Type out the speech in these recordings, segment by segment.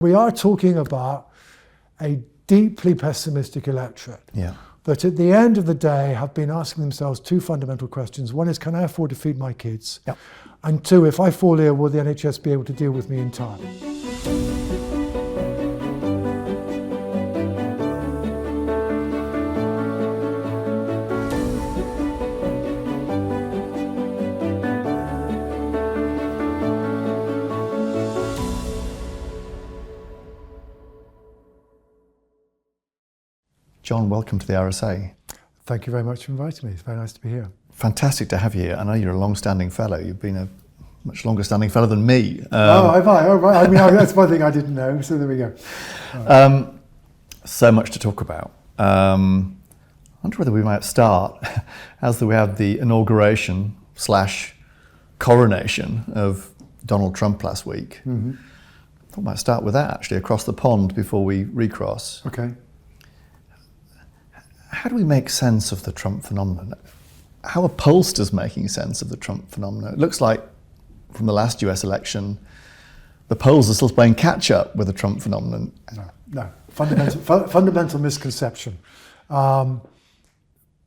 We are talking about a deeply pessimistic electorate that at the end of the day have been asking themselves two fundamental questions. One is, can I afford to feed my kids? And two, if I fall ill, will the NHS be able to deal with me in time? John, welcome to the RSA. Thank you very much for inviting me. It's very nice to be here. Fantastic to have you here. I know you're a long-standing fellow. You've been a much longer-standing fellow than me. Have I? Oh, right. I mean, that's one thing I didn't know, so there we go. So much to talk about. I wonder whether we might start, as we have the inauguration / coronation of Donald Trump last week. I thought we might start with that, actually, across the pond before we recross. Okay. How do we make sense of the Trump phenomenon? How are pollsters making sense of the Trump phenomenon? It looks like from the last US election, the polls are still playing catch up with the Trump phenomenon. No. Fundamental misconception.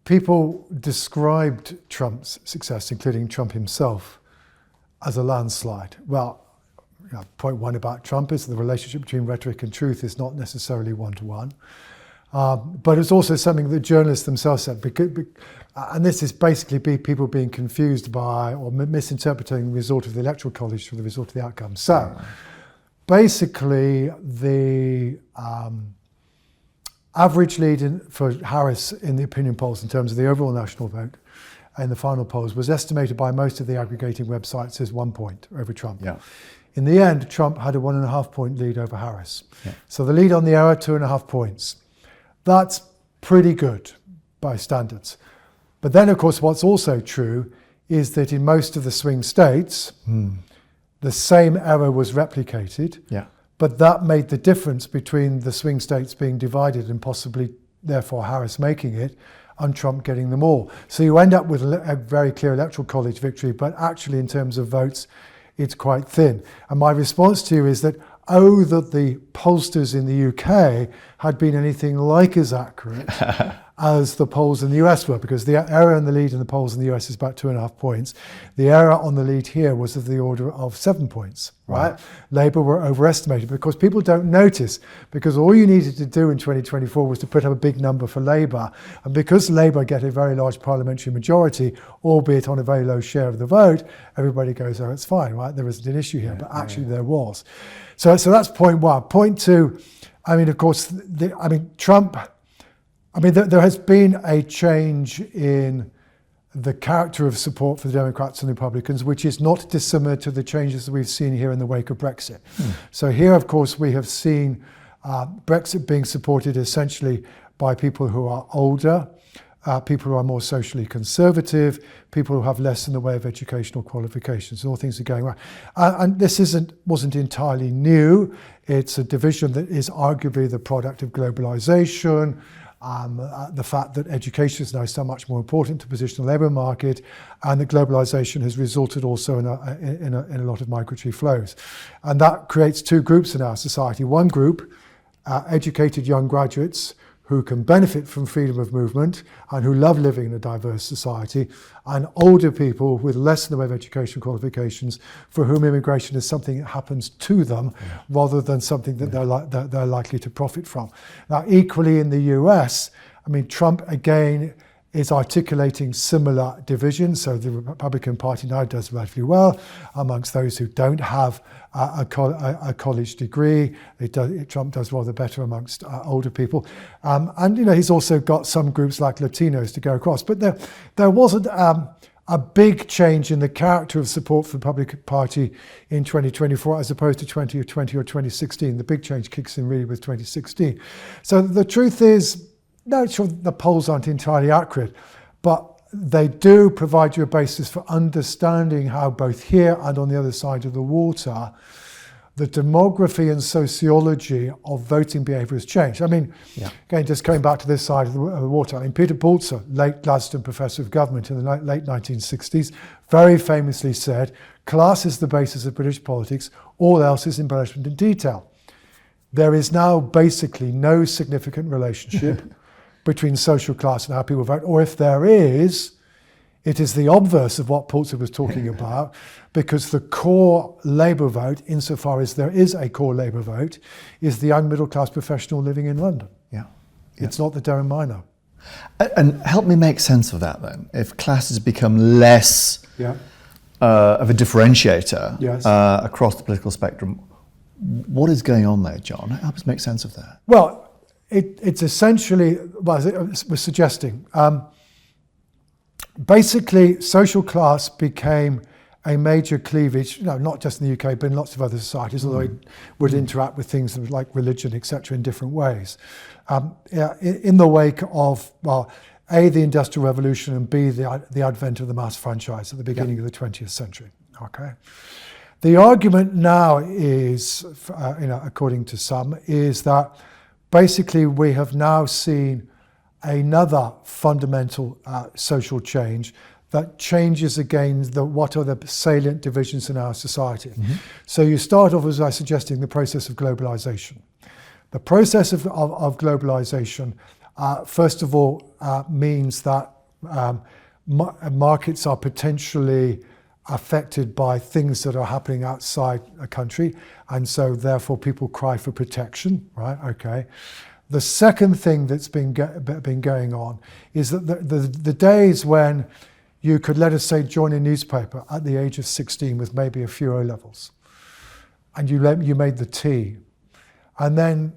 People described Trump's success, including Trump himself, as a landslide. Well, point one about Trump is the relationship between rhetoric and truth is not necessarily one-to-one. But it's also something that journalists themselves said, and this is basically people being confused by or misinterpreting the result of the Electoral College for the result of the outcome. So basically the average lead for Harris in the opinion polls in terms of the overall national vote in the final polls was estimated by most of the aggregating websites as 1 point over Trump. In the end, Trump had a 1.5 point lead over Harris. So the lead on the error, 2.5 points. That's pretty good by standards. But then, of course, what's also true is that in most of the swing states, the same error was replicated, but that made the difference between the swing states being divided and possibly, therefore, Harris making it and Trump getting them all. So you end up with a very clear Electoral College victory, but actually in terms of votes, it's quite thin. And my response to you is that that the pollsters in the UK had been anything like as accurate as the polls in the US were, because the error in the lead in the polls in the US is about 2.5 points. The error on the lead here was of the order of 7 points, right? Labour were overestimated because people don't notice, because all you needed to do in 2024 was to put up a big number for Labour. And because Labour get a very large parliamentary majority, albeit on a very low share of the vote, everybody goes, oh, it's fine, right? There isn't an issue here, but actually there was. So that's point one. Point two, I mean, of course, Trump, there has been a change in the character of support for the Democrats and Republicans, which is not dissimilar to the changes that we've seen here in the wake of Brexit. So here, of course, we have seen Brexit being supported essentially by people who are older, people who are more socially conservative, people who have less in the way of educational qualifications, and all things are going right. And this wasn't entirely new. It's a division that is arguably the product of globalization, the fact that education is now so much more important to position the labour market, and that globalisation has resulted also in a lot of migratory flows. And that creates two groups in our society. One group, educated young graduates who can benefit from freedom of movement and who love living in a diverse society, and older people with less in the way of education qualifications for whom immigration is something that happens to them rather than something that they're likely to profit from. Now, equally in the US, Trump again is articulating similar divisions. So the Republican Party now does relatively well amongst those who don't have a college degree. Trump does rather better amongst older people. And he's also got some groups like Latinos to go across. But there wasn't a big change in the character of support for the Republican Party in 2024 as opposed to 2020 or 2016. The big change kicks in really with 2016. So the truth is, no, sure, the polls aren't entirely accurate, but they do provide you a basis for understanding how both here and on the other side of the water, the demography and sociology of voting behaviour has changed. Again, just coming back to this side of the water, Peter Balzer, late Gladstone Professor of Government in the late 1960s, very famously said, class is the basis of British politics, all else is embellishment and detail. there is now basically no significant relationship between social class and how people vote, or if there is, it is the obverse of what Pulitzer was talking about, because the core Labour vote, insofar as there is a core Labour vote, is the young middle class professional living in London. Yeah. It's not the Darren Minor. And help me make sense of that then. If class has become less of a differentiator across the political spectrum, what is going on there, John? Help us make sense of that. Well, it's essentially, as it was suggesting, basically social class became a major cleavage, not just in the UK, but in lots of other societies, although it would interact with things like religion, etc., in different ways. In the wake of, A, the Industrial Revolution, and B, the advent of the mass franchise at the beginning of the 20th century. Okay. The argument now is, according to some, is that basically we have now seen another fundamental social change that changes again what are the salient divisions in our society. Mm-hmm. So you start off, as I was suggesting, the process of globalisation. The process of globalisation, first of all, means that markets are potentially affected by things that are happening outside a country, and so therefore people cry for protection, right? Okay. The second thing that's been going on is that the days when you could, let us say, join a newspaper at the age of 16 with maybe a few O-levels, and you made the tea, and then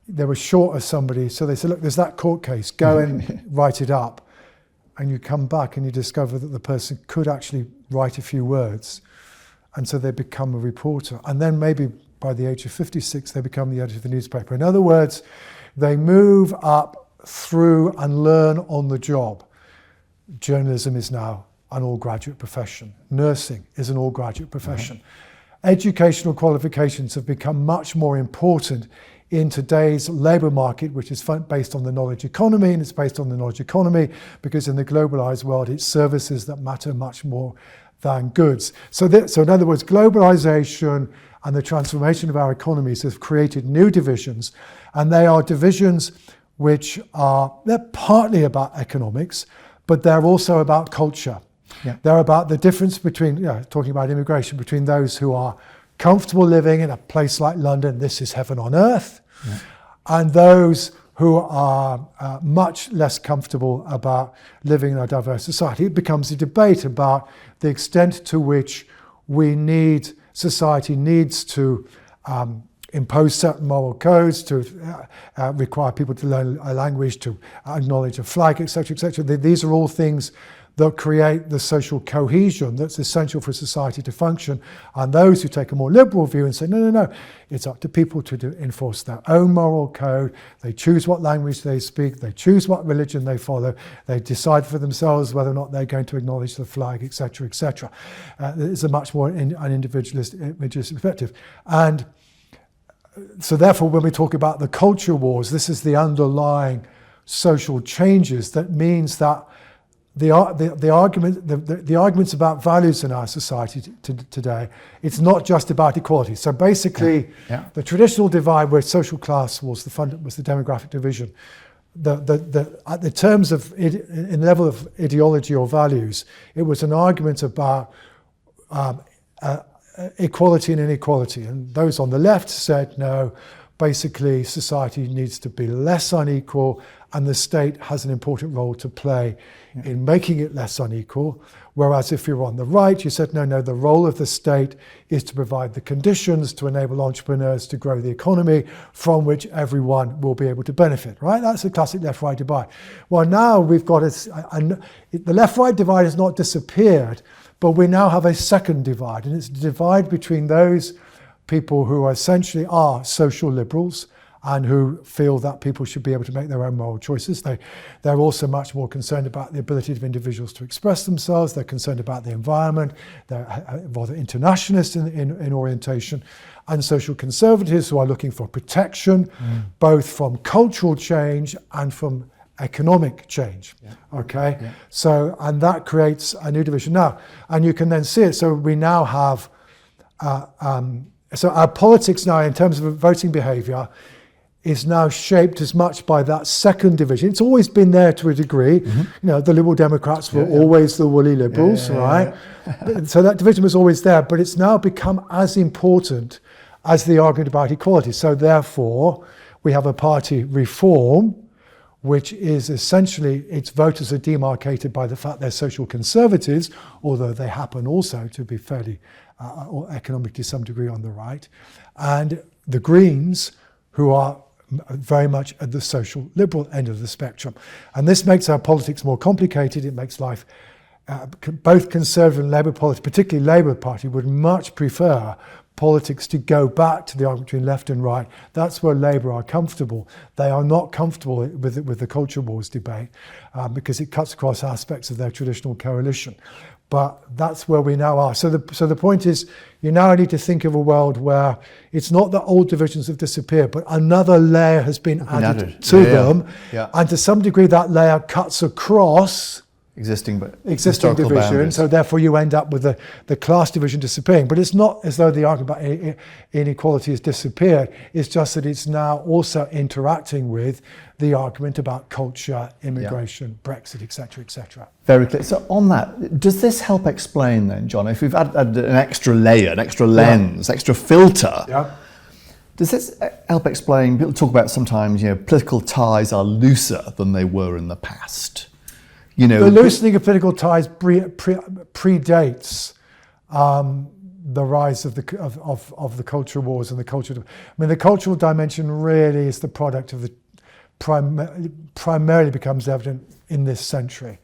they were short of somebody, so they said, look, there's that court case, go and write it up, and you come back and you discover that the person could actually write a few words, and so they become a reporter, and then maybe by the age of 56 they become the editor of the newspaper. In other words, they move up through and learn on the job. Journalism is now an all-graduate profession. Nursing is an all-graduate profession. Mm-hmm. Educational qualifications have become much more important in today's labour market, which is based on the knowledge economy, and it's based on the knowledge economy because in the globalised world, it's services that matter much more than goods. So in other words, globalisation and the transformation of our economies have created new divisions, and they are divisions which they're partly about economics, but they're also about culture. Yeah. They're about the difference between, talking about immigration, between those who are comfortable living in a place like London, this is heaven on earth, and those who are much less comfortable about living in a diverse society. It becomes a debate about the extent to which society needs to impose certain moral codes, to require people to learn a language, to acknowledge a flag, etc., etc. These are all things that create the social cohesion that's essential for society to function. And those who take a more liberal view and say, no, it's up to people to enforce their own moral code. They choose what language they speak. They choose what religion they follow. They decide for themselves whether or not they're going to acknowledge the flag, etc., etc. It's a much more an individualist perspective. And so therefore, when we talk about the culture wars, this is the underlying social changes that means that the arguments about values in our society today, it's not just about equality. So basically, the traditional divide where social class was the demographic division, the terms of in level of ideology or values, it was an argument about equality and inequality. And those on the left said, no, basically society needs to be less unequal, and the state has an important role to play in making it less unequal. Whereas if you're on the right, you said, no, the role of the state is to provide the conditions to enable entrepreneurs to grow the economy from which everyone will be able to benefit, right? That's a classic left-right divide. Well, now we've got the left-right divide has not disappeared, but we now have a second divide, and it's a divide between those people who essentially are social liberals and who feel that people should be able to make their own moral choices. They're also much more concerned about the ability of individuals to express themselves. They're concerned about the environment. They're rather internationalist in orientation. And social conservatives who are looking for protection, both from cultural change and from economic change. Okay? Yeah. So, and that creates a new division. Now, and you can then see it. So we now have So our politics now, in terms of voting behaviour, is now shaped as much by that second division. It's always been there to a degree. You know, the Liberal Democrats were always the woolly Liberals, right? So that division was always there, but it's now become as important as the argument about equality. So therefore, we have a party reform, which is essentially, its voters are demarcated by the fact they're social conservatives, although they happen also to be fairly or economically to some degree on the right, and the Greens, who are very much at the social liberal end of the spectrum. And this makes our politics more complicated. It makes life, both Conservative and Labour politics, particularly Labour Party, would much prefer politics to go back to the argument between left and right. That's where Labour are comfortable. They are not comfortable with the culture wars debate because it cuts across aspects of their traditional coalition. But that's where we now are. So the point is, you now need to think of a world where it's not that old divisions have disappeared, but another layer has been added to them. Yeah. And to some degree, that layer cuts across existing division. Boundaries. So therefore, you end up with the class division disappearing. But it's not as though the argument about inequality has disappeared. It's just that it's now also interacting with the argument about culture, immigration, Brexit, etc., etc. Very clear. So on that, does this help explain then, John, if we've added an extra layer, an extra lens, extra filter, does this help explain, people talk about sometimes, political ties are looser than they were in the past. The loosening of political ties predates the rise of the culture wars and the culture. I mean, the cultural dimension really is the product of the primarily becomes evident in this century.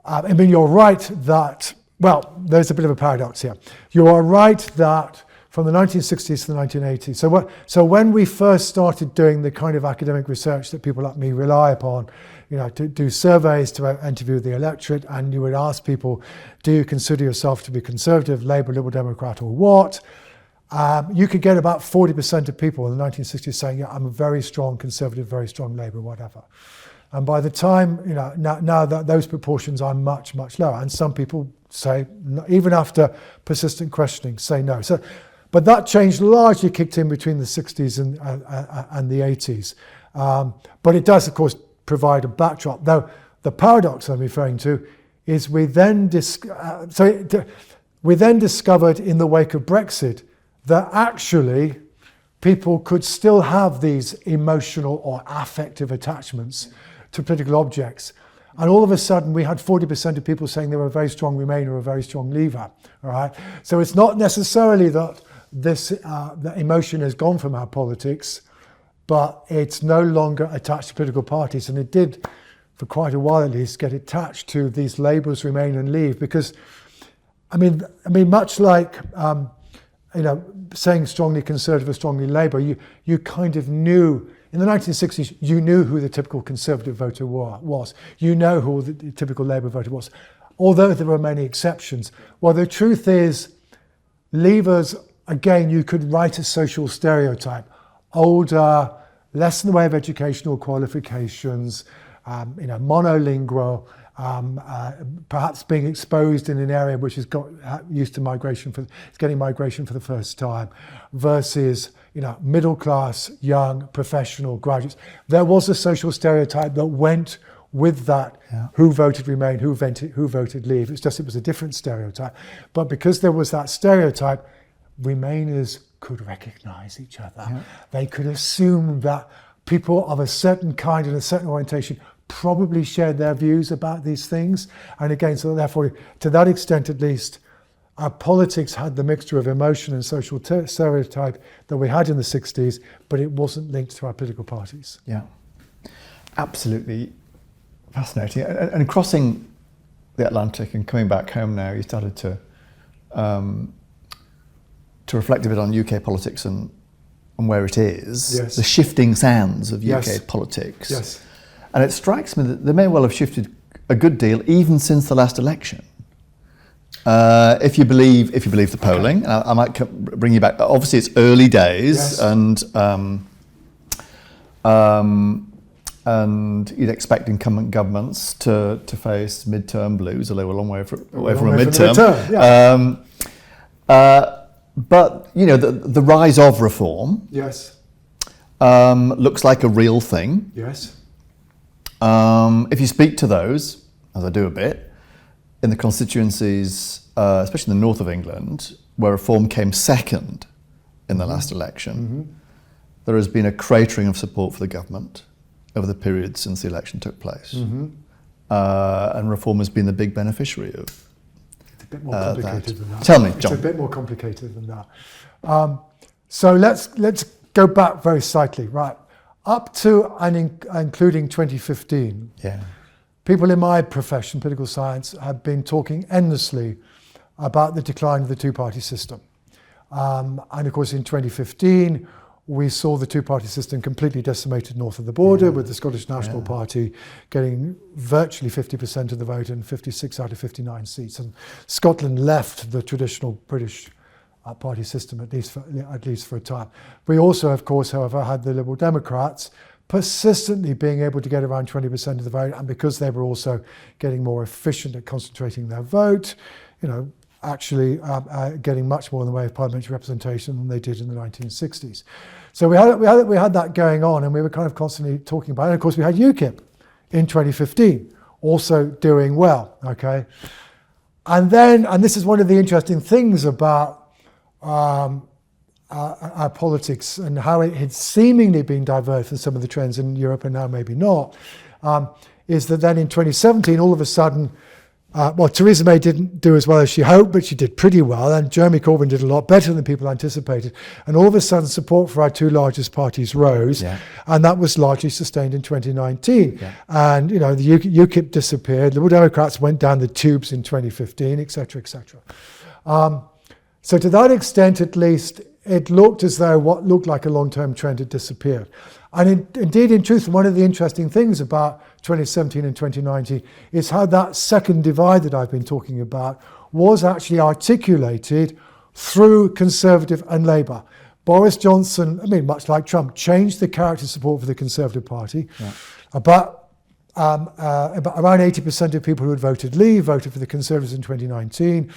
I mean, you're right that, well, there's a bit of a paradox here. You are right that from the 1960s to the 1980s. So when we first started doing the kind of academic research that people like me rely upon, to do surveys, to interview the electorate, and you would ask people, do you consider yourself to be conservative, Labour, Liberal Democrat, or what? You could get about 40% of people in the 1960s saying, yeah, I'm a very strong conservative, very strong Labour, whatever. And by the time, now that those proportions are much, much lower. And some people say, even after persistent questioning, say no. But that change largely kicked in between the 60s and the 80s. But it does, of course, provide a backdrop. Though the paradox I'm referring to is we then discovered in the wake of Brexit that actually people could still have these emotional or affective attachments to political objects. And all of a sudden, we had 40% of people saying they were a very strong Remainer or a very strong Leaver. All right. So it's not necessarily that this the emotion has gone from our politics, but it's no longer attached to political parties. And it did, for quite a while at least, get attached to these labels, Remain and Leave, because, I mean, much like saying strongly Conservative or strongly Labour, you kind of knew. In the 1960s, you knew who the typical Conservative voter was. You know who the typical Labour voter was, although there were many exceptions. Well, the truth is, Leavers, again, you could write a social stereotype. Older, less in the way of educational qualifications, monolingual, perhaps being exposed in an area which has got used to migration, it's getting migration for the first time, versus middle class, young, professional graduates. There was a social stereotype that went with that. Who voted Remain, who voted Leave. It was a different stereotype. But because there was that stereotype, Remainers could recognise each other. They could assume that people of a certain kind and a certain orientation probably shared their views about these things. And again, so therefore, to that extent at least, our politics had the mixture of emotion and social stereotype that we had in the 60s, but it wasn't linked to our political parties. Yeah, absolutely fascinating. And crossing the Atlantic and coming back home now, you started to reflect a bit on UK politics and where it is, the shifting sands of UK politics. Yes. And it strikes me that they may well have shifted a good deal even since the last election. If you believe the polling, I might bring you back. Obviously, it's early days, and you'd expect incumbent governments to face midterm blues, although we're a long way away from a midterm. But, you know, the rise of reform Yes. looks like a real thing. Yes. If you speak to those, as I do a bit, in the constituencies, especially in the north of England, where reform came second in the last election, there has been a cratering of support for the government over the period since the election took place. And reform has been the big beneficiary of It's a bit more complicated than that. Tell me, John. It's a bit more complicated than that. So let's go back very slightly, right? Up to and including 2015, Yeah. people in my profession, political science, have been talking endlessly about the decline of the two-party system. And of course, in 2015, we saw the two-party system completely decimated north of the border, with the Scottish National Party getting virtually 50% of the vote and 56 out of 59 seats. And Scotland left the traditional British party system, at least for a time. We also, of course, however, had the Liberal Democrats persistently being able to get around 20% of the vote, and because they were also getting more efficient at concentrating their vote, you know, actually getting much more in the way of parliamentary representation than they did in the 1960s. So we had that going on, and we were kind of constantly talking about it. And of course, we had UKIP in 2015, also doing well. Okay, and this is one of the interesting things about our politics and how it had seemingly been diverted from some of the trends in Europe, and now maybe not, is that then in 2017, all of a sudden, Theresa May didn't do as well as she hoped, but she did pretty well, and Jeremy Corbyn did a lot better than people anticipated. And all of a sudden, support for our two largest parties rose, and that was largely sustained in 2019. And you know, the UKIP disappeared, Liberal Democrats went down the tubes in 2015, etc., etc. So to that extent, at least, it looked as though what looked like a long-term trend had disappeared. And indeed, in truth, one of the interesting things about 2017 and 2019 is how that second divide that I've been talking about was actually articulated through Conservative and Labour. Boris Johnson, I mean, much like Trump, changed the character support for the Conservative Party. About around 80% of people who had voted Leave voted for the Conservatives in 2019.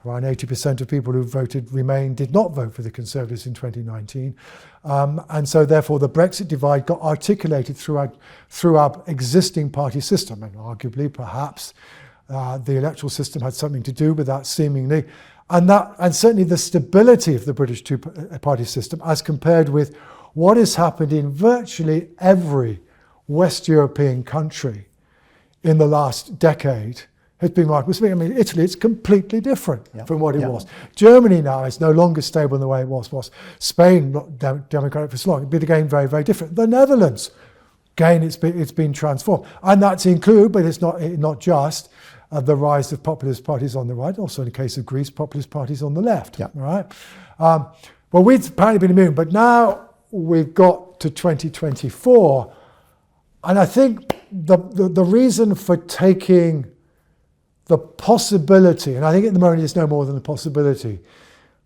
Around 80% of people who voted Remain did not vote for the Conservatives in 2019. And so therefore the Brexit divide got articulated through our existing party system. And arguably, perhaps, the electoral system had something to do with that, seemingly. And certainly the stability of the British two-party system as compared with what has happened in virtually every West European country in the last decade has been remarkable. I mean, Italy, it's completely different from what it was. Germany now is no longer stable in the way it was. Spain, not democratic for so long, but again, very, very different. The Netherlands, again, it's been transformed. And that's include, but it's not just, the rise of populist parties on the right, also in the case of Greece, populist parties on the left. Right? Well, we've apparently been immune, but now we've got to 2024, and I think the reason for taking the possibility, and I think at the moment it's no more than a possibility,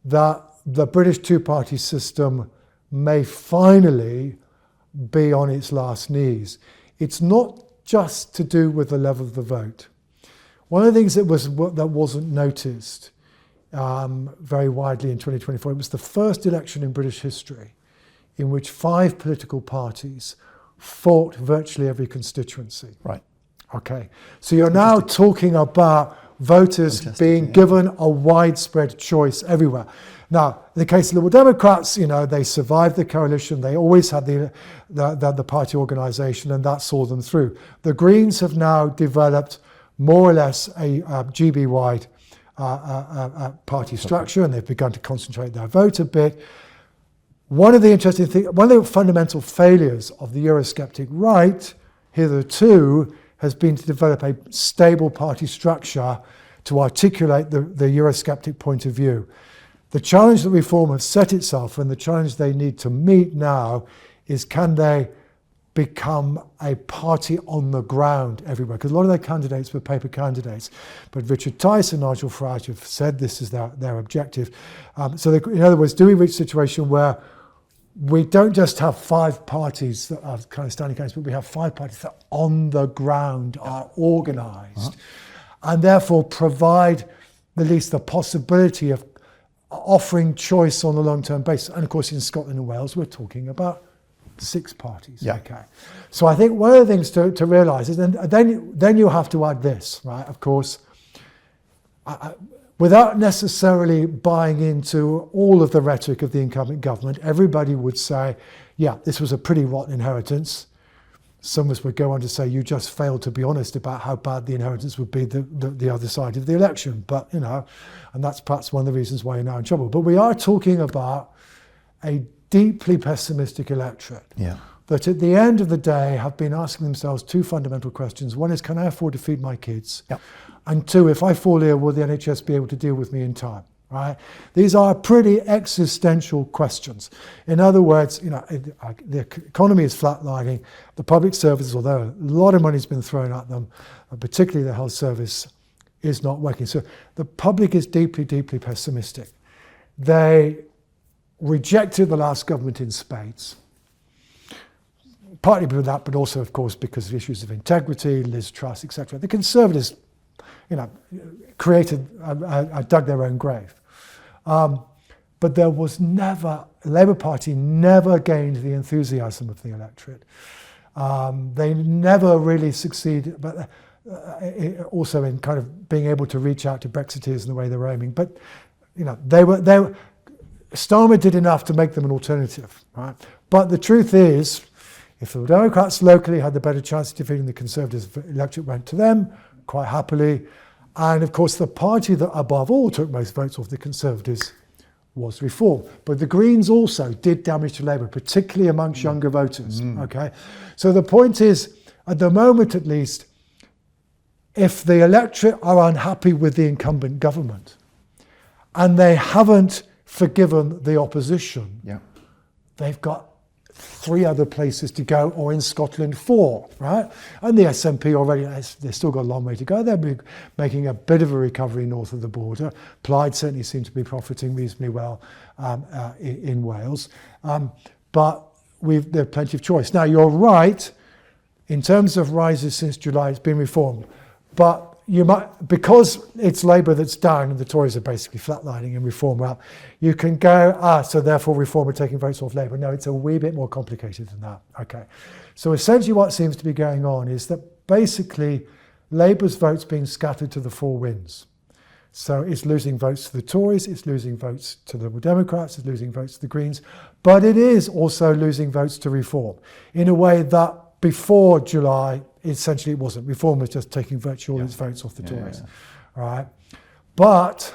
that the British two-party system may finally be on its last knees. It's not just to do with the level of the vote. One of the things that wasn't noticed very widely in 2024, it was the first election in British history in which 5 political parties fought virtually every constituency. Right. Okay, so you're now talking about voters being given a widespread choice everywhere. Now, in the case of Liberal Democrats, you know, they survived the coalition. They always had the party organisation, and that saw them through. The Greens have now developed more or less a GB-wide party structure, and they've begun to concentrate their vote a bit. One of the fundamental failures of the Eurosceptic right hitherto has been to develop a stable party structure to articulate the Eurosceptic point of view. The challenge that Reform have set itself, and the challenge they need to meet now, is can they become a party on the ground everywhere? Because a lot of their candidates were paper candidates. But Richard Tice and Nigel Farage have said this is their objective. So in other words, do we reach a situation where we don't just have 5 parties that are kind of standing candidates, but we have 5 parties that on the ground are organised and therefore provide at least the possibility of offering choice on a long-term basis. And of course, in Scotland and Wales, we're talking about 6 parties. Yeah. Okay. So I think one of the things to realise is, and then you have to add this, right? Of course, without necessarily buying into all of the rhetoric of the incumbent government, everybody would say, yeah, this was a pretty rotten inheritance. Some of us would go on to say, you just failed to be honest about how bad the inheritance would be the other side of the election. But, you know, and that's perhaps one of the reasons why you're now in trouble. But we are talking about a deeply pessimistic electorate that at the end of the day have been asking themselves 2 fundamental questions. One is, can I afford to feed my kids? Yep. And 2, if I fall ill, will the NHS be able to deal with me in time? Right? These are pretty existential questions. In other words, you know, the economy is flatlining. The public services, although a lot of money's been thrown at them, particularly the health service, is not working. So the public is deeply, deeply pessimistic. They rejected the last government in spades. Partly because of that, but also, of course, because of issues of integrity, Liz Truss, etc. The Conservatives, you know, dug their own grave. But there was never, the Labour Party never gained the enthusiasm of the electorate. They never really succeeded, but also in kind of being able to reach out to Brexiteers in the way they were aiming. But, you know, Starmer did enough to make them an alternative, right? But the truth is, if the Democrats locally had the better chance of defeating the Conservatives, the electorate went to them quite happily. And of course, the party that above all took most votes off the Conservatives was Reform. But the Greens also did damage to Labour, particularly amongst younger voters. Okay, so the point is, at the moment at least, if the electorate are unhappy with the incumbent government and they haven't forgiven the opposition, they've got 3 other places to go, or in Scotland 4, right? And the SNP already, they've still got a long way to go. They're making a bit of a recovery north of the border. Plaid certainly seems to be profiting reasonably well in Wales. But there's plenty of choice. Now, you're right, in terms of rises since July, it's been reformed. But you might, because it's Labour that's down and the Tories are basically flatlining in Reform, well, you can go, so therefore Reform are taking votes off Labour. No, it's a wee bit more complicated than that. Okay. So essentially what seems to be going on is that basically Labour's votes being scattered to the 4 winds. So it's losing votes to the Tories, it's losing votes to the Liberal Democrats, it's losing votes to the Greens, but it is also losing votes to Reform in a way that before July, essentially it wasn't. Reform was just taking virtually all its votes off the Tories. Right? But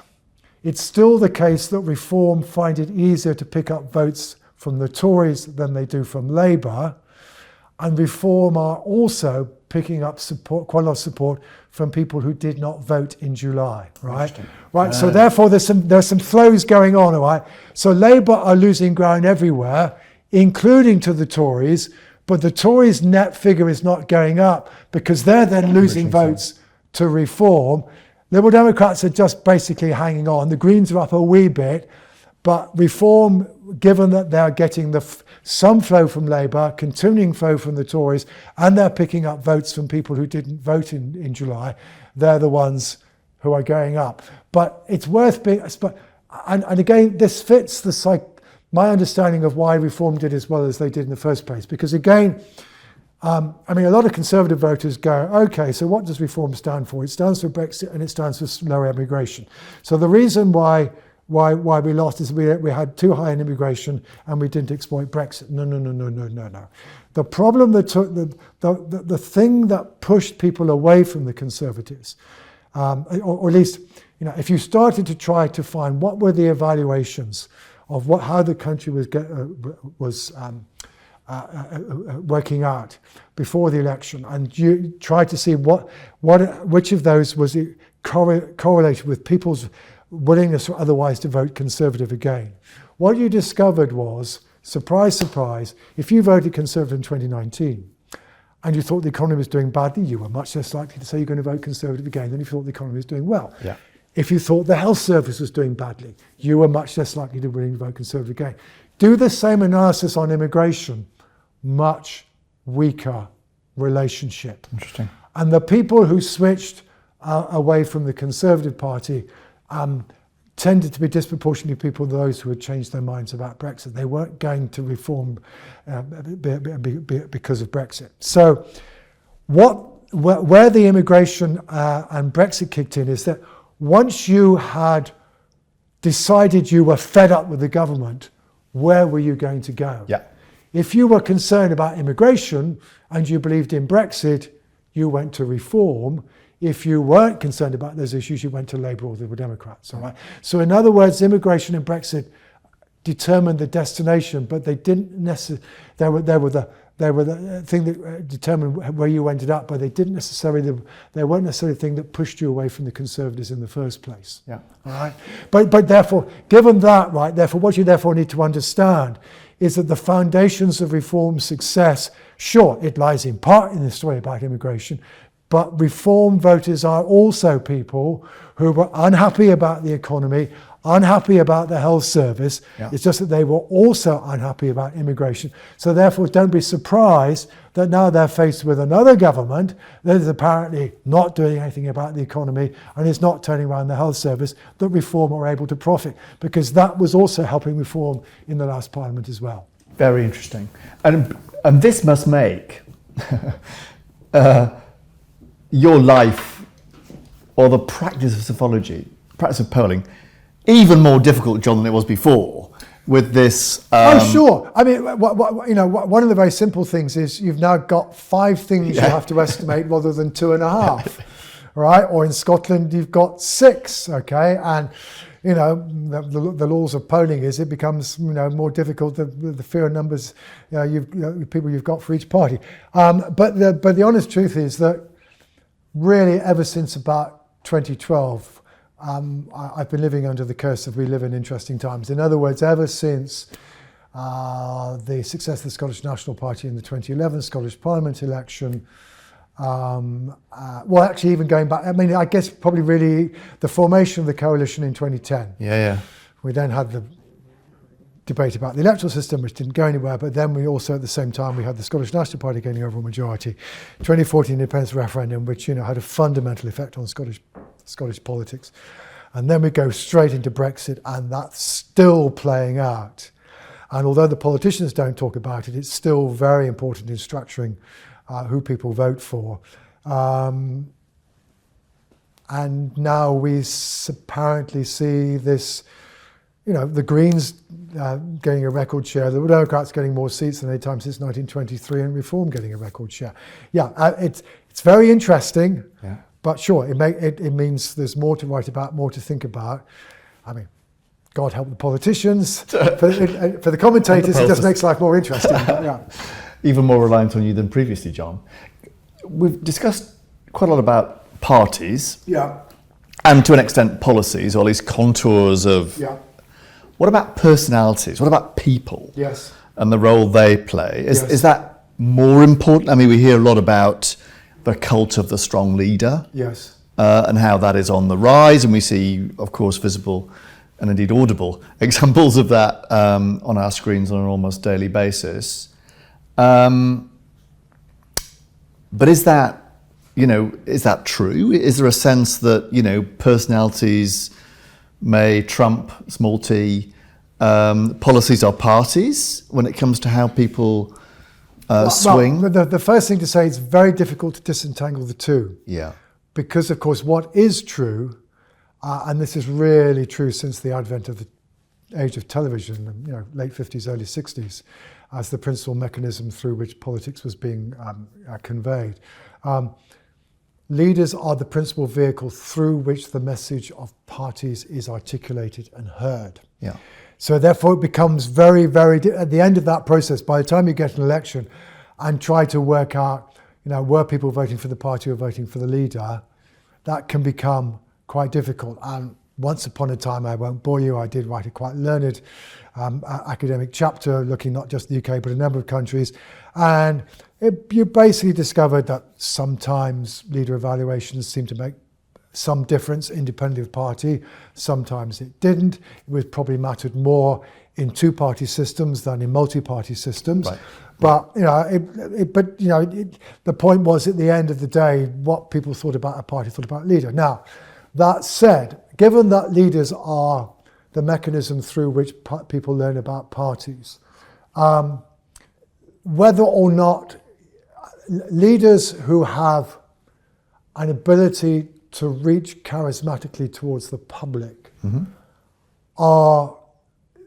it's still the case that Reform find it easier to pick up votes from the Tories than they do from Labour. And Reform are also picking up support, quite a lot of support from people who did not vote in July, right? Right. So therefore there's some flows going on, all right? So Labour are losing ground everywhere, including to the Tories. But the Tories' net figure is not going up because they're then losing votes to Reform. Liberal Democrats are just basically hanging on. The Greens are up a wee bit, but Reform, given that they're getting some flow from Labour, continuing flow from the Tories, and they're picking up votes from people who didn't vote in July, they're the ones who are going up. But it's worth being, and again, this fits my understanding of why Reform did as well as they did in the first place. Because again, I mean, a lot of Conservative voters go, okay, so what does Reform stand for? It stands for Brexit and it stands for lower immigration. So the reason why we lost is we had too high an immigration and we didn't exploit Brexit. No. The problem that took the thing that pushed people away from the Conservatives, or at least, you know, if you started to try to find what were the evaluations of how the country was working out before the election, and you tried to see which of those was correlated with people's willingness or otherwise to vote Conservative again. What you discovered was, surprise, surprise, if you voted Conservative in 2019 and you thought the economy was doing badly, you were much less likely to say you're going to vote Conservative again than if you thought the economy was doing well. Yeah. If you thought the health service was doing badly, you were much less likely to vote Conservative again. Do the same analysis on immigration, much weaker relationship. Interesting. And the people who switched away from the Conservative Party tended to be disproportionately people, those who had changed their minds about Brexit. They weren't going to reform because of Brexit. So where the immigration and Brexit kicked in is that once you had decided you were fed up with the government, where were you going to go? Yeah. If you were concerned about immigration and you believed in Brexit, you went to reform. If you weren't concerned about those issues, you went to Labour or the Democrats. All right. So in other words, immigration and Brexit determined the destination, but they didn't necessarily. They were the thing that determined where you ended up, but they weren't necessarily the thing that pushed you away from the Conservatives in the first place. Yeah. All right. But therefore, given that, right, therefore, what you therefore need to understand is that the foundations of reform success, sure, it lies in part in the story about immigration, but reform voters are also people who were unhappy about the economy, unhappy about the health service. Yeah. It's just that they were also unhappy about immigration. So therefore, don't be surprised that now they're faced with another government that is apparently not doing anything about the economy and is not turning around the health service, that reform are able to profit, because that was also helping reform in the last parliament as well. Very interesting. And this must make your life, or the practice of psephology, practice of polling, even more difficult, John, than it was before, with this. Oh, sure. I mean, one of the very simple things is you've now got 5 things you have to estimate rather than 2.5, right? Or in Scotland, you've got 6, okay? And, the laws of polling is it becomes, more difficult the fewer numbers people you've got for each party. But the honest truth is that really ever since about 2012, I've been living under the curse of we live in interesting times. In other words, ever since the success of the Scottish National Party in the 2011 Scottish Parliament election, actually even going back, I guess probably really the formation of the coalition in 2010. Yeah. We then had the debate about the electoral system, which didn't go anywhere, but then we also, at the same time, we had the Scottish National Party gaining overall majority. 2014 independence referendum, which had a fundamental effect on Scottish politics. And then we go straight into Brexit, and that's still playing out. And although the politicians don't talk about it, it's still very important in structuring who people vote for. And now we apparently see this, the Greens getting a record share, the Democrats getting more seats than any time since 1923, and Reform getting a record share. Yeah, it's very interesting. Yeah. But sure, it means there's more to write about, more to think about. I mean, God help the politicians. For the commentators, it just makes life more interesting. But yeah. Even more reliant on you than previously, John. We've discussed quite a lot about parties. Yeah. And to an extent policies, or at least contours of... Yeah. What about personalities? What about people? Yes. And the role they play? Is that more important? I mean, we hear a lot about the cult of the strong leader. Yes. And how that is on the rise. And we see, of course, visible and indeed audible examples of that on our screens on an almost daily basis. But is that true? Is there a sense that, personalities may trump, small t, policies or parties when it comes to how people swing? Well, the first thing to say, it's very difficult to disentangle the two. Yeah. Because, of course, what is true, and this is really true since the advent of the age of television, late 50s, early 60s, as the principal mechanism through which politics was being conveyed. Leaders are the principal vehicle through which the message of parties is articulated and heard. Yeah. So therefore it becomes very, very, at the end of that process, by the time you get an election and try to work out, were people voting for the party or voting for the leader, that can become quite difficult. And once upon a time, I won't bore you, I did write a quite learned academic chapter looking not just the UK but a number of countries, and you basically discovered that sometimes leader evaluations seem to make some difference independently of party, sometimes it didn't. It was probably mattered more in two-party systems than in multi-party systems. Right. But the point was, at the end of the day, what people thought about a party thought about a leader. Now, That said, given that leaders are the mechanism through which people learn about parties, whether or not leaders who have an ability to reach charismatically towards the public are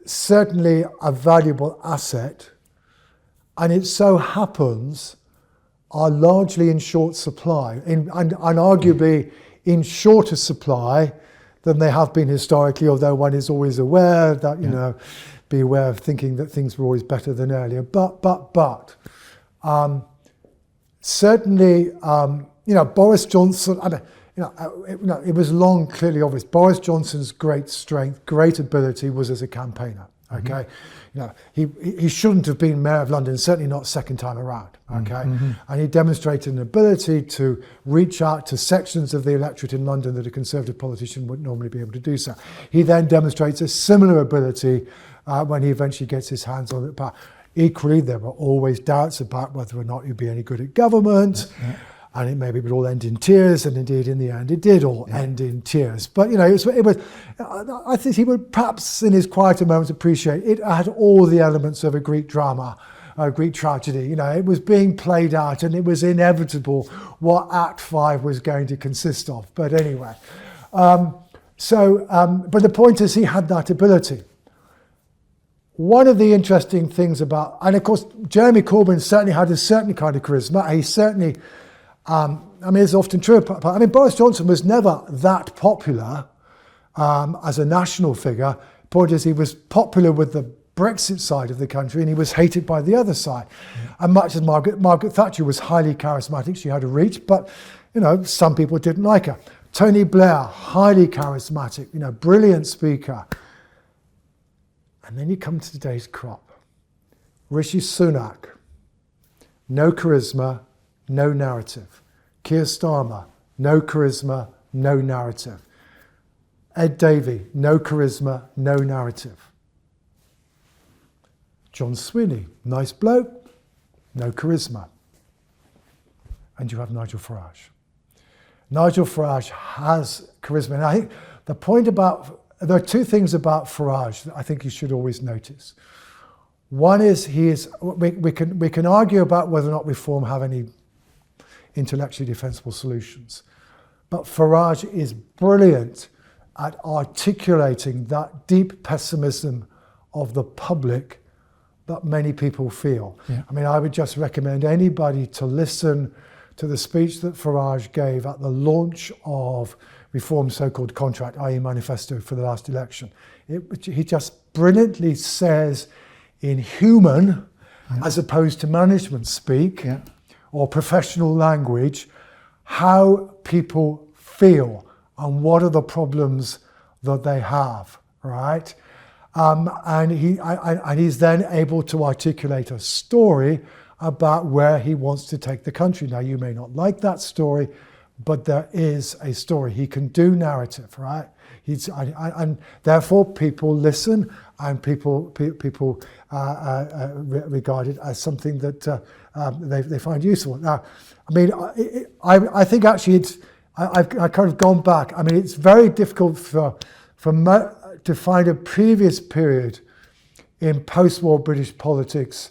certainly a valuable asset, and it so happens are largely in short supply, and arguably in shorter supply than they have been historically, although one is always aware that, you know, be aware of thinking that things were always better than earlier. But certainly, you know, Boris Johnson, it was long clearly obvious. Boris Johnson's great strength, great ability was as a campaigner. Okay, you know, he shouldn't have been mayor of London, certainly not second time around. Okay, and he demonstrated an ability to reach out to sections of the electorate in London that a Conservative politician wouldn't normally be able to do so. He then demonstrates a similar ability when he eventually gets his hands on the power. Equally, there were always doubts about whether or not he'd be any good at government. And it maybe would all end in tears, and indeed, in the end, it did all end in tears. But you know, it was. I think he would perhaps, in his quieter moments, appreciate it had all the elements of a Greek drama, a Greek tragedy. You know, it was being played out, and it was inevitable what Act 5 was going to consist of. But anyway, but the point is, he had that ability. One of the interesting things about, and of course, Jeremy Corbyn certainly had a certain kind of charisma. He certainly. I mean, it's often true. I mean, Boris Johnson was never that popular as a national figure. The point is, he was popular with the Brexit side of the country, and he was hated by the other side. And much as Margaret Thatcher was highly charismatic, she had a reach, but you know, some people didn't like her. Tony Blair, highly charismatic, you know, brilliant speaker. And then you come to today's crop. Rishi Sunak, no charisma, no narrative. Keir Starmer, no charisma, no narrative. Ed Davey, no charisma, no narrative. John Sweeney, nice bloke, no charisma. And you have Nigel Farage. Nigel Farage has charisma. And I think the point about, there are two things about Farage that I think you should always notice. One is we can argue about whether or not reform have any intellectually defensible solutions. But Farage is brilliant at articulating that deep pessimism of the public that many people feel. I mean, I would just recommend anybody to listen to the speech that Farage gave at the launch of Reform's so-called contract, i.e. manifesto for the last election. He just brilliantly says in human, as opposed to management speak, or professional language, how people feel and what are the problems that they have, right? And he's then able to articulate a story about where he wants to take the country. Now, you may not like that story, but there is a story. He can do narrative, right? And therefore people listen, and people regard it as something that they find useful. Now, I mean, I think actually I've kind of gone back. I mean, it's very difficult to find a previous period in post-war British politics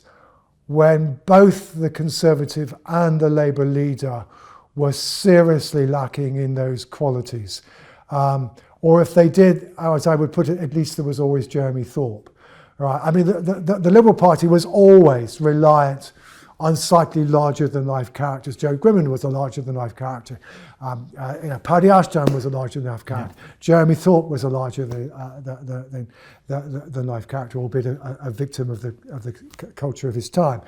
when both the Conservative and the Labour leader were seriously lacking in those qualities. Or if they did, as I would put it, at least there was always Jeremy Thorpe. Right? I mean, the Liberal Party was always reliant on slightly larger-than-life characters. Joe Grimond was a larger-than-life character. Paddy Ashdown was a larger-than-life character. Jeremy Thorpe was a larger-than-life character, albeit a victim of the culture of his time.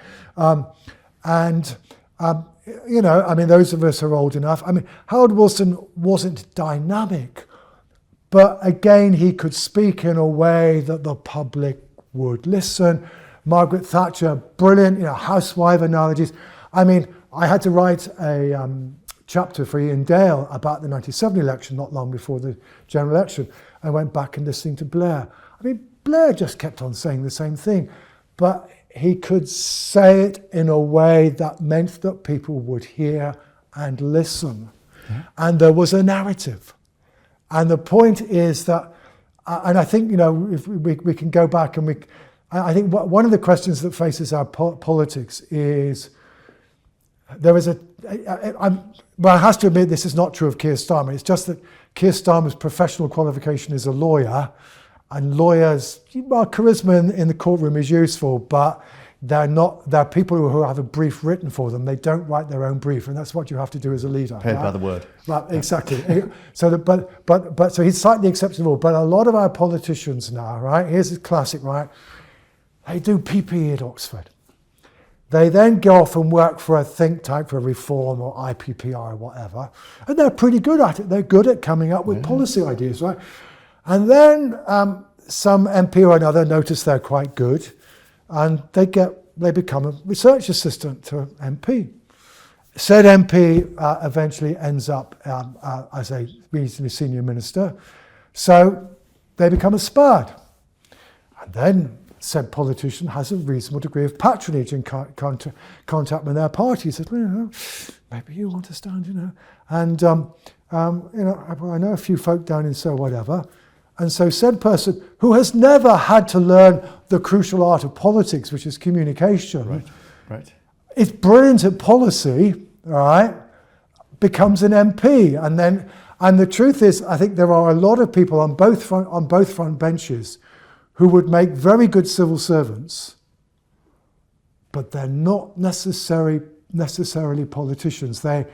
You know, I mean, those of us who are old enough. I mean, Harold Wilson wasn't dynamic, but again, he could speak in a way that the public would listen. Margaret Thatcher, brilliant, you know, housewife analogies. I mean, I had to write a chapter for Ian Dale about the 1970 election, not long before the general election. I went back and listening to Blair. I mean, Blair just kept on saying the same thing, but he could say it in a way that meant that people would hear and listen. And there was a narrative. And the point is that, and I think, if we can go back and I think one of the questions that faces our politics is, there is well, I have to admit this is not true of Keir Starmer. It's just that Keir Starmer's professional qualification is a lawyer, and lawyers, well, charisma in the courtroom is useful, but they're people who have a brief written for them. They don't write their own brief, and that's what you have to do as a leader. Paid by the word. Right, exactly. So, so he's slightly acceptable. But a lot of our politicians now, right? Here's a classic, right? They do PPE at Oxford. They then go off and work for a think tank for reform or IPPR or whatever, and they're pretty good at it. They're good at coming up with policy ideas, right? And then some MP or another notice they're quite good, and they become a research assistant to an MP. Said MP eventually ends up as a reasonably senior minister, so they become a SPAD. And then said politician has a reasonable degree of patronage and contact with their party. He says, well, maybe you want to stand, And, I know a few folk down in so whatever. And so said person who has never had to learn the crucial art of politics, which is communication, right. is brilliant at policy, all right, becomes an MP. And the truth is, I think there are a lot of people on both front benches who would make very good civil servants, but they're not necessarily politicians. The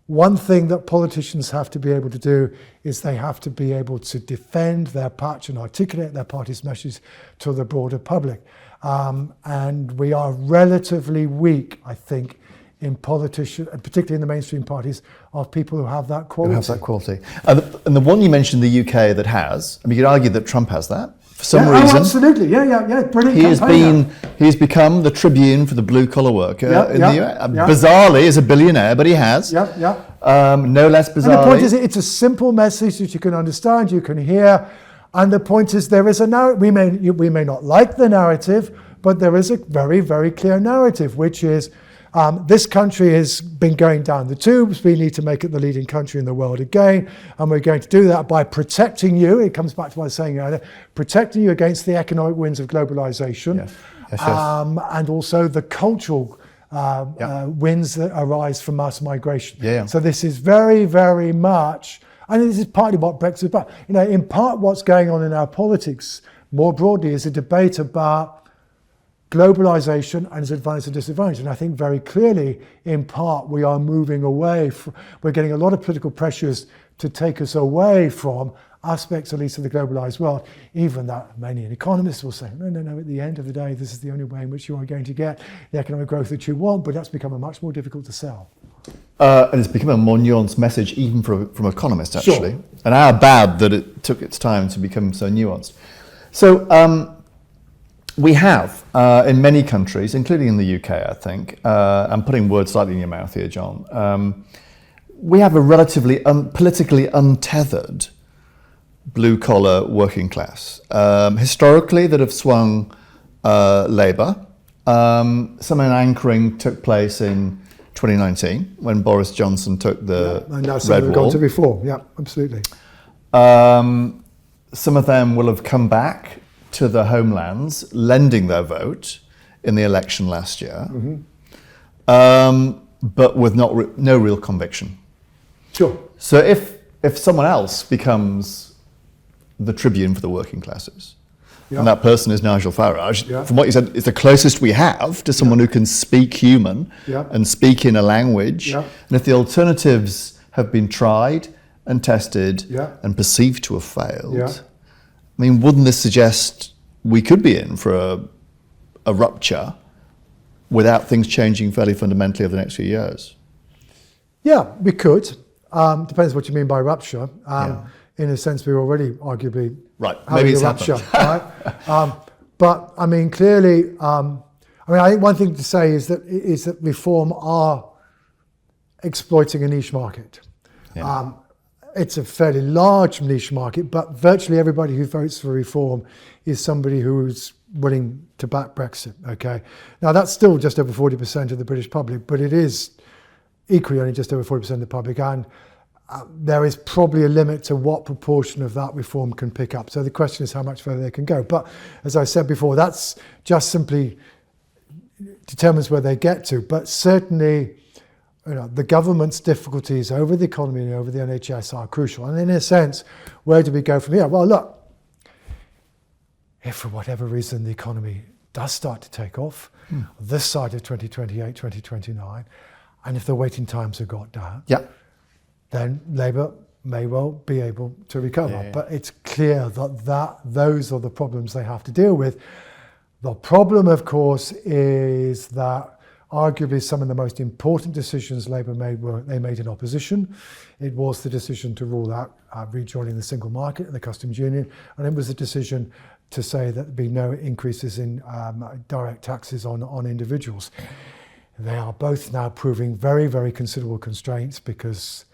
one thing that politicians have to be able to do is they have to be able to defend their patch and articulate their party's message to the broader public. And we are relatively weak, I think, in politicians, and particularly in the mainstream parties, of people who have that quality. And the one you mentioned, the UK, that has, you could argue that Trump has that for some reason. Oh, absolutely, yeah, brilliant. He's become the tribune for the blue collar worker in the US. Bizarrely, is a billionaire, but he has. No less bizarrely. And the point is, it's a simple message that you can understand, you can hear. And the point is, there is a narrative. We may not like the narrative, but there is a very, very clear narrative, which is, this country has been going down the tubes. We need to make it the leading country in the world again. And we're going to do that by protecting you. It comes back to what I was saying earlier, protecting you against the economic winds of globalization. Yes. And also the cultural winds that arise from mass migration. So this is very, very much, and this is partly what Brexit is about. In part what's going on in our politics more broadly is a debate about globalization and its advantage and disadvantage. And I think very clearly, in part, we are moving away we're getting a lot of political pressures to take us away from aspects, at least, of the globalized world, even that many economists will say, no, at the end of the day, this is the only way in which you are going to get the economic growth that you want, but that's becoming much more difficult to sell. And it's become a more nuanced message, even from economists, actually. Sure. And how bad that it took its time to become so nuanced. So, we have, in many countries, including in the UK, I think, I'm putting words slightly in your mouth here, John, we have a relatively politically untethered blue-collar working class, historically that have swung Labour. Some anchoring took place in 2019 when Boris Johnson took the and now Red Wall. Gone to reform, absolutely. Some of them will have come back to the homelands, lending their vote in the election last year, but with no real conviction. Sure. So if someone else becomes the tribune for the working classes, and that person is Nigel Farage, from what you said, it's the closest we have to someone who can speak human and speak in a language. And if the alternatives have been tried and tested and perceived to have failed, wouldn't this suggest we could be in for a rupture without things changing fairly fundamentally over the next few years? Yeah, we could. Depends what you mean by rupture. In a sense, we're already arguably maybe it's a rupture. But clearly, I think one thing to say is that reform are exploiting a niche market. It's a fairly large niche market, but virtually everybody who votes for reform is somebody who's willing to back Brexit. Okay, now that's still just over 40% of the British public, but it is equally only just over 40% of the public, and there is probably a limit to what proportion of that reform can pick up. So the question is how much further they can go. But as I said before, that's just simply determines where they get to. But certainly, the government's difficulties over the economy and over the NHS are crucial. And in a sense, where do we go from here? Well, look, if for whatever reason the economy does start to take off this side of 2028, 2029, and if the waiting times have got down, then Labour may well be able to recover. But it's clear that those are the problems they have to deal with. The problem, of course, is that arguably some of the most important decisions Labour made they made in opposition. It was the decision to rule out rejoining the single market and the customs union, and it was the decision to say that there'd be no increases in direct taxes on individuals. They are both now proving very, very considerable constraints because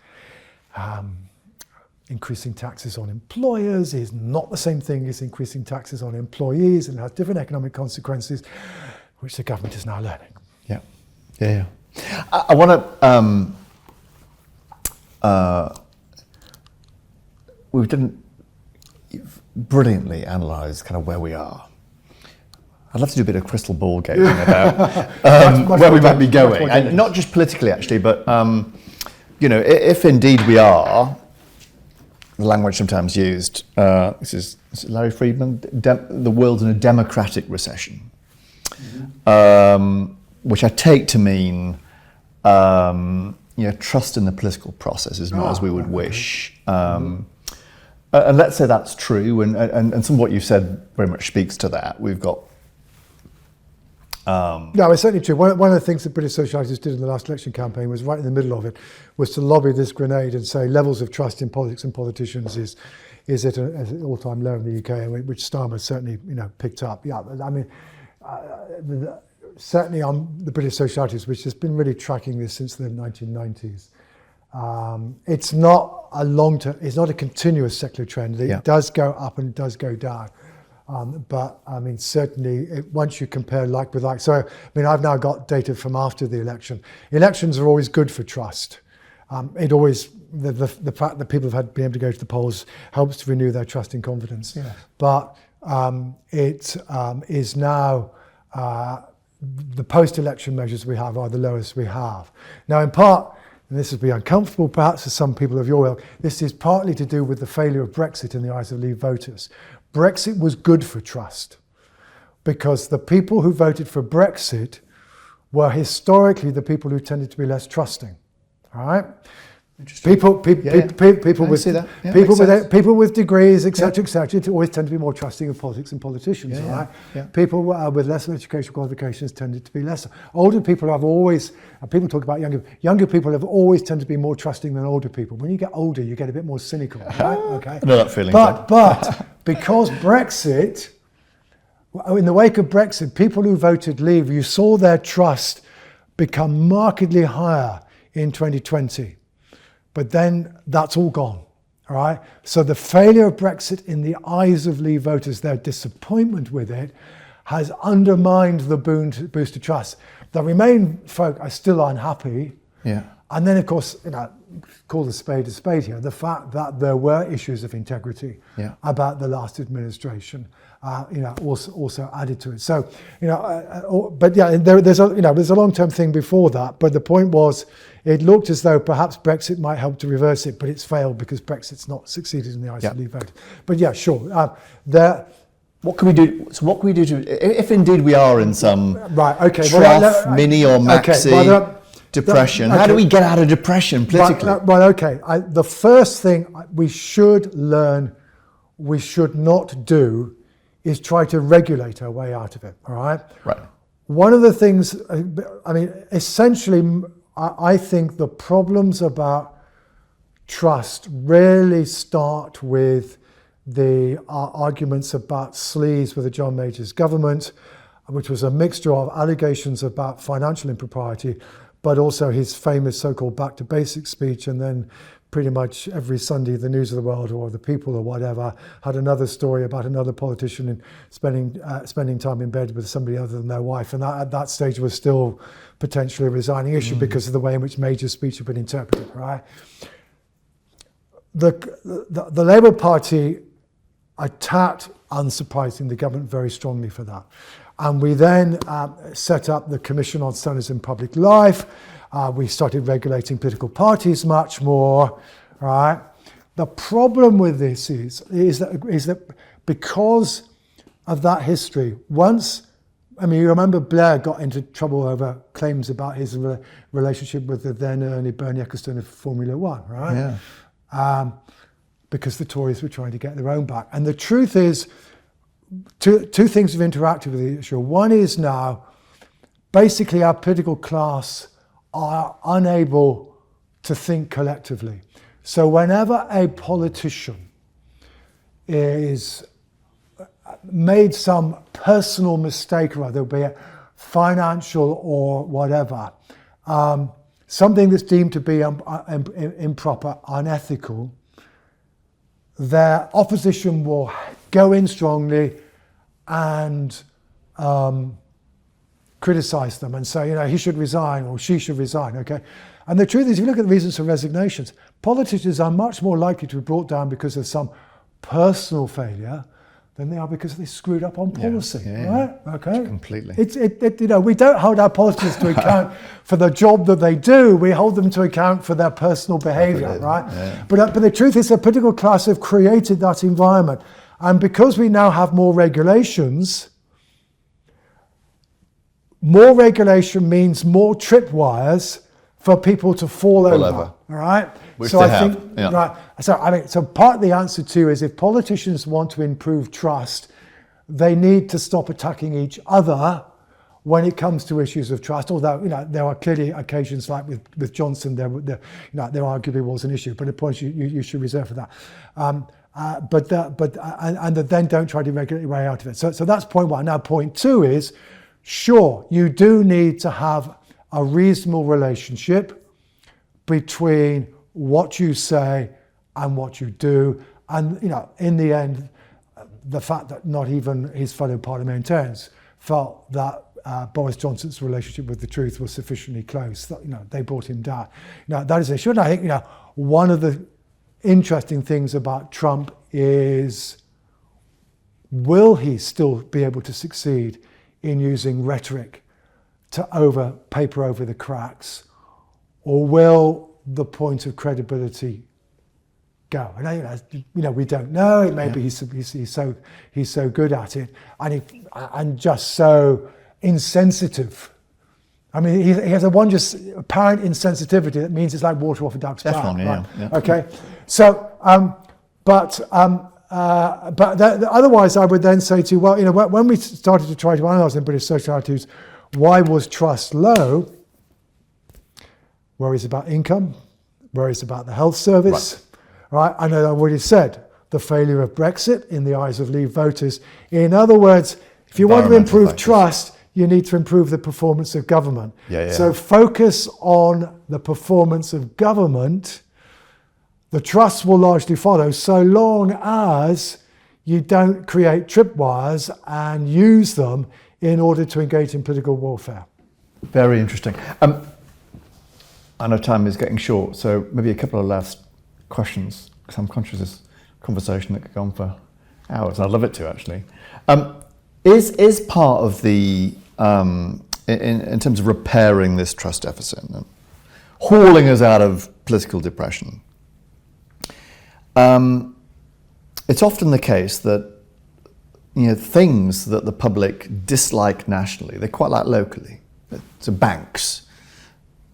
increasing taxes on employers is not the same thing as increasing taxes on employees, and has different economic consequences, which the government is now learning. I want to. We didn't brilliantly analyse kind of where we are. I'd love to do a bit of crystal ball gazing about where we might be going, and not just politically, actually, but if indeed we are, the language sometimes used, this is Larry Friedman, the world's in a democratic recession, which I take to mean trust in the political process is not as we would wish. And let's say that's true, and some of what you've said very much speaks to that. We've got no, it's certainly true. One of the things that British Socialists did in the last election campaign was right in the middle of it, was to lobby this grenade and say levels of trust in politics and politicians is at an all-time low in the UK, which Starmer certainly picked up. Yeah, I mean, certainly on the British Socialists, which has been really tracking this since the 1990s. It's not a long-term, it's not a continuous secular trend. It does go up and it does go down. But I mean, certainly once you compare like with like, so I mean, I've now got data from after the election. Elections are always good for trust. It always, the fact that people have been able to go to the polls helps to renew their trust and confidence. But it is now, the post-election measures we have are the lowest we have. Now, in part, and this will be uncomfortable perhaps for some people of your ilk, this is partly to do with the failure of Brexit in the eyes of Leave voters. Brexit was good for trust because the people who voted for Brexit were historically the people who tended to be less trusting. All right? People with degrees, etc., always tend to be more trusting of politics and politicians, right? People with less educational qualifications tended to be less. Older people have always, people talk about younger people have always tended to be more trusting than older people. When you get older, you get a bit more cynical, right? Okay. I know that feeling. But because Brexit, in the wake of Brexit, people who voted Leave, you saw their trust become markedly higher in 2020. But then that's all gone, all right? So the failure of Brexit in the eyes of Leave voters, their disappointment with it, has undermined the boost of trust. The Remain folk are still unhappy. And then, of course, call a spade here, the fact that there were issues of integrity about the last administration, also added to it. So, but yeah, there's a long-term thing before that. But the point was, it looked as though perhaps Brexit might help to reverse it, but it's failed because Brexit's not succeeded in the eyes of Leave voters. But yeah, sure. What can we do? So what can we do if indeed we are in some trough, mini or maxi depression? How do we get out of depression politically? The first thing we should learn, we should not do, is try to regulate our way out of it. All right. One of the things, essentially, I think the problems about trust really start with the arguments about sleaze with the John Major's government, which was a mixture of allegations about financial impropriety, but also his famous so-called back to basics speech, and then pretty much every Sunday the News of the World or the People or whatever had another story about another politician spending time in bed with somebody other than their wife, and that at that stage was still potentially a resigning issue because of the way in which Major's speech had been interpreted, right? The Labour Party attacked, unsurprisingly, the government very strongly for that. And we then set up the Commission on Standards in Public Life. We started regulating political parties much more, right? The problem with this is that because of that history, you remember Blair got into trouble over claims about his relationship with the then Bernie Ecclestone of Formula One, right? Yeah. Because the Tories were trying to get their own back. And the truth is, two things have interacted with the issue. One is now, basically our political class are unable to think collectively. So whenever a politician is made some personal mistake or other, be it financial or whatever, something that's deemed to be improper, unethical, their opposition will go in strongly and criticise them and say, he should resign or she should resign, okay? And the truth is, if you look at the reasons for resignations, politicians are much more likely to be brought down because of some personal failure than they are because they screwed up on policy, right? Okay, completely. We don't hold our politicians to account for the job that they do. We hold them to account for their personal behaviour, right? Yeah. But the truth is, the political class have created that environment, and because we now have more regulations. More regulation means more tripwires for people to fall over. All right. Which so they I have. think Yeah. right. So part of the answer too is if politicians want to improve trust, they need to stop attacking each other when it comes to issues of trust. Although there are clearly occasions like with Johnson, there arguably was an issue, but the point you should reserve for that. But then don't try to regulate your way out of it. So that's point one. Now point two is. Sure, you do need to have a reasonable relationship between what you say and what you do. And, in the end, the fact that not even his fellow parliamentarians felt that Boris Johnson's relationship with the truth was sufficiently close, that, they brought him down. That is an issue. And I think, one of the interesting things about Trump is, will he still be able to succeed in using rhetoric to paper over the cracks, or will the point of credibility go? And we don't know. It may be he's so good at it, and just so insensitive. I mean, he has a just apparent insensitivity that means it's like water off a duck's back. Definitely, right? Yeah. Okay, so otherwise, I would then say to you, when we started to try to analyse in British social attitudes, why was trust low? Worries about income, worries about the health service, right? I know I've already said the failure of Brexit in the eyes of Leave voters. In other words, if you want to improve trust, you need to improve the performance of government. So focus on the performance of government. The trust will largely follow, so long as you don't create tripwires and use them in order to engage in political warfare. Very interesting. I know time is getting short, so maybe a couple of last questions, because I'm conscious this conversation that could go on for hours. I'd love it to, actually. Is part of the, in terms of repairing this trust deficit, hauling us out of political depression, it's often the case that things that the public dislike nationally, they quite like locally. So banks.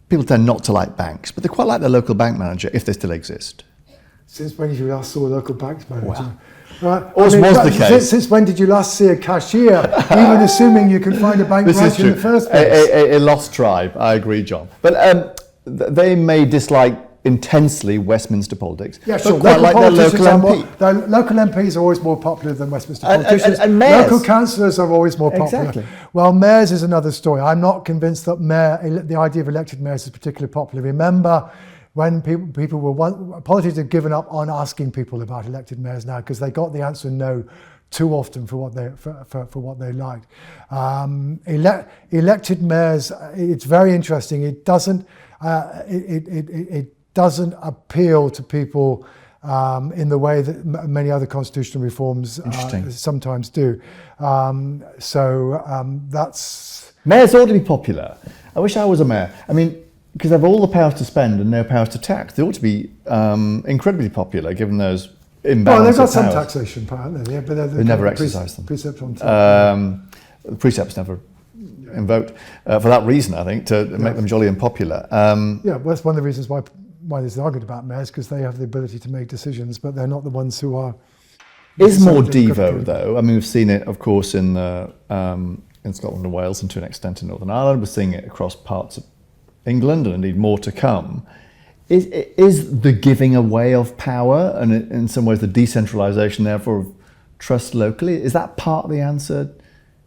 People tend not to like banks, but they quite like their local bank manager if they still exist. Since when did you last see a local bank manager? Wow. Right. Was the case. Since when did you last see a cashier, even assuming you can find a bank branch in the first place? A lost tribe, I agree, John. But they may dislike intensely Westminster politics. Yeah, sure. But quite like their local MP. Their local MPs are always more popular than Westminster politicians. And mayors. Local councillors are always more popular. Exactly. Well, mayors is another story. I'm not convinced that the idea of elected mayors is particularly popular. Remember, when people were politicians have given up on asking people about elected mayors now because they got the answer no too often for what they liked. Elected mayors, it's very interesting. It doesn't appeal to people in the way that many other constitutional reforms sometimes do. That's... Mayors ought to be popular. I wish I was a mayor. I mean, because they have all the powers to spend and no powers to tax. They ought to be incredibly popular, given those imbalances. Well, they've got some taxation power, but they never exercise them. Precepts on the precepts never invoked for that reason, I think, to make them jolly and popular. Well, that's one of the reasons why there's an argument about mayors, because they have the ability to make decisions, but they're not the ones who are... Is more Devo, though? I mean, we've seen it, of course, in Scotland and Wales and to an extent in Northern Ireland. We're seeing it across parts of England and indeed more to come. Is the giving away of power and in some ways the decentralisation, therefore, of trust locally, is that part of the answer,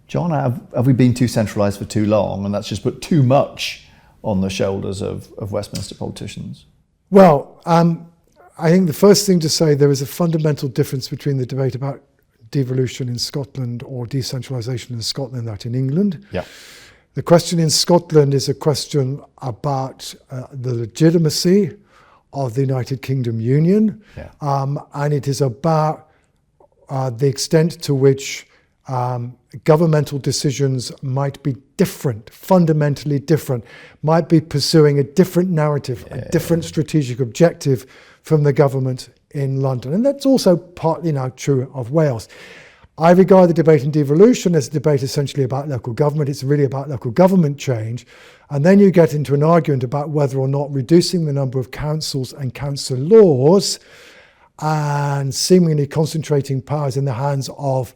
John? Have we been too centralised for too long and that's just put too much on the shoulders of Westminster politicians? Well, I think the first thing to say, there is a fundamental difference between the debate about devolution in Scotland or decentralisation in Scotland and that in England. Yeah. The question in Scotland is a question about the legitimacy of the United Kingdom Union, and it is about the extent to which governmental decisions might be different, fundamentally different, might be pursuing a different narrative, a different strategic objective from the government in London. And that's also partly now true of Wales. I regard the debate in devolution as a debate essentially about local government. It's really about local government change. And then you get into an argument about whether or not reducing the number of councils and council laws and seemingly concentrating powers in the hands of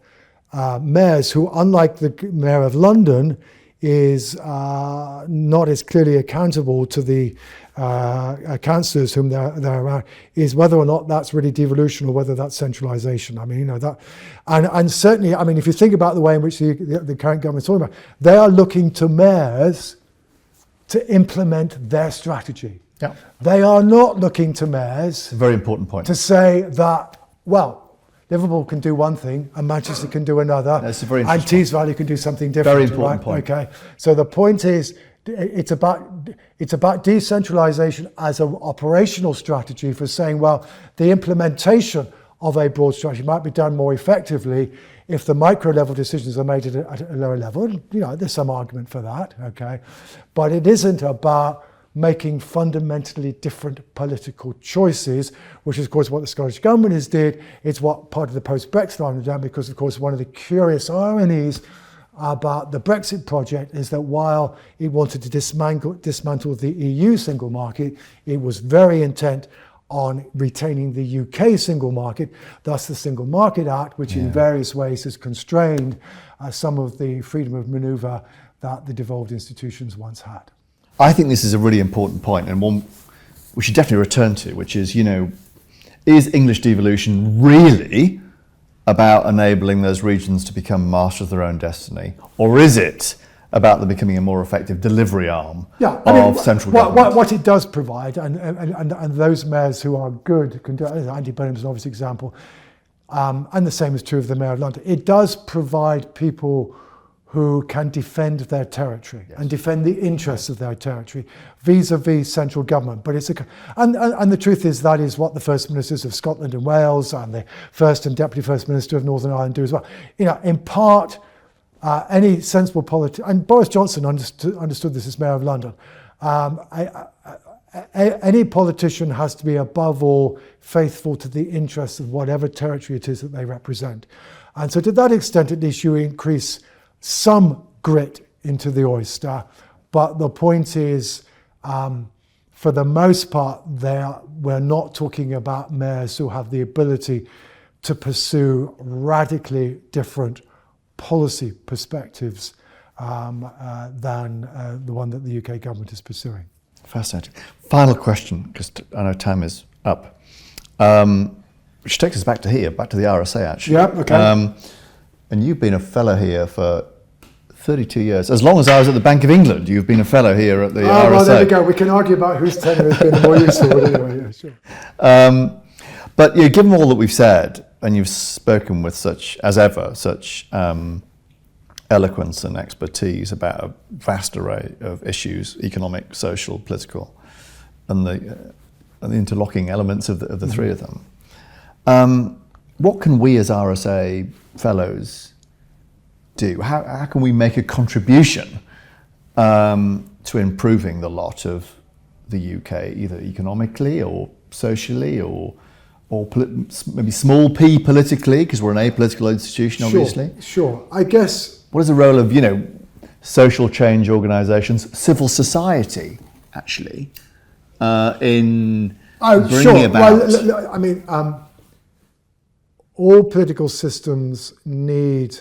mayors who, unlike the Mayor of London, is not as clearly accountable to the councillors whom they're around, is whether or not that's really devolution or whether that's centralisation. I mean, that, and certainly, I mean, if you think about the way in which the current government's talking about, they are looking to mayors to implement their strategy. Yeah. They are not looking to mayors. A very important point. To say that, well, Liverpool can do one thing and Manchester can do another, That's a very and Tees Valley can do something different. Very important point. Okay, so the point is, it's about decentralisation as an operational strategy for saying, well, the implementation of a broad strategy might be done more effectively if the micro level decisions are made at a lower level. You know, there's some argument for that. Okay, but it isn't about making fundamentally different political choices, which is, of course, what the Scottish Government has did. It's what part of the post-Brexit argument done, because, of course, one of the curious ironies about the Brexit project is that while it wanted to dismantle the EU single market, it was very intent on retaining the UK single market, thus the Single Market Act, which in various ways has constrained some of the freedom of manoeuvre that the devolved institutions once had. I think this is a really important point, and one we should definitely return to, which is, you know, is English devolution really about enabling those regions to become masters of their own destiny? Or is it about them becoming a more effective delivery arm of central government? What it does provide, and those mayors who are good can do, Andy Burnham's an obvious example, and the same is true of the Mayor of London. It does provide people who can defend their territory and defend the interests of their territory vis-a-vis central government. But and the truth is that is what the First Ministers of Scotland and Wales and the First and Deputy First Minister of Northern Ireland do as well. You know, in part, any sensible politician, and Boris Johnson understood this as Mayor of London, any politician has to be above all faithful to the interests of whatever territory it is that they represent. And so to that extent, at least, you increase some grit into the oyster, but the point is, for the most part, we're not talking about mayors who have the ability to pursue radically different policy perspectives than the one that the UK government is pursuing. Fascinating. Final question, because I know time is up, which takes us back to the RSA actually. Yeah, okay. And you've been a fellow here for 32 years. As long as I was at the Bank of England, you've been a fellow here at the RSA. Well, there we go. We can argue about whose tenure has been more useful, but anyway, yeah, sure. But given all that we've said, and you've spoken with such eloquence and expertise about a vast array of issues, economic, social, political, and the interlocking elements of the three of them. What can we as RSA fellows do? How can we make a contribution to improving the lot of the UK, either economically or socially or maybe small p politically, because we're an apolitical institution, obviously? Sure. I guess... What is the role of, social change organisations, civil society, actually, in bringing about... Well, all political systems need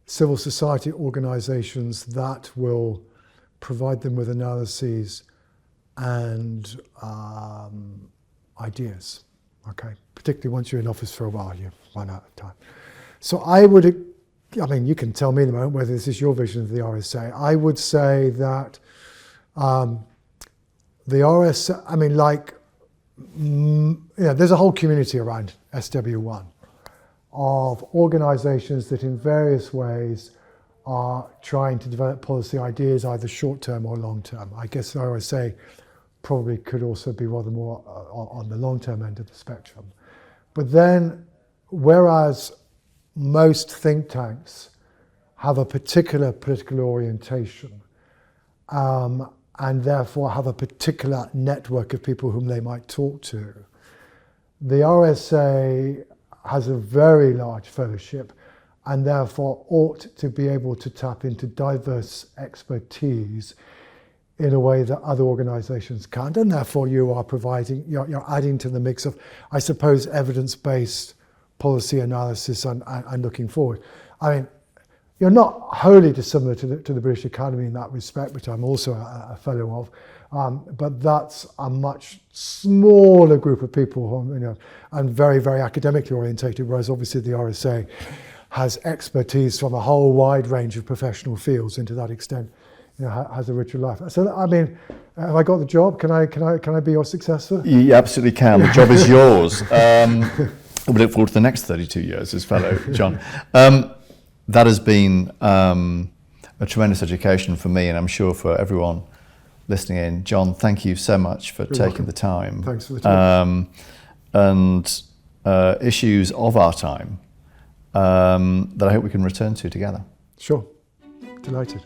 civil society organisations that will provide them with analyses and ideas, okay? Particularly once you're in office for a while, you run out of time. So you can tell me in a moment whether this is your vision of the RSA. I would say that the RSA, there's a whole community around SW1 of organisations that in various ways are trying to develop policy ideas, either short-term or long-term. I guess the RSA probably could also be rather more on the long-term end of the spectrum. But then, whereas most think tanks have a particular political orientation and therefore have a particular network of people whom they might talk to, the RSA has a very large fellowship and therefore ought to be able to tap into diverse expertise in a way that other organisations can't, and therefore you're adding to the mix of, I suppose, evidence-based policy analysis and looking forward. You're not wholly dissimilar to the British Academy in that respect, which I'm also a fellow of, but that's a much smaller group of people who, and very, very academically orientated, whereas obviously the RSA has expertise from a whole wide range of professional fields, and to that extent, has a richer life. So, have I got the job? Can I be your successor? You absolutely can. The job is yours. We look forward to the next 32 years as fellow, John. That has been a tremendous education for me, and I'm sure for everyone listening in. John, thank you so much for taking the time. Thanks for the time. And issues of our time that I hope we can return to together. Sure. Delighted.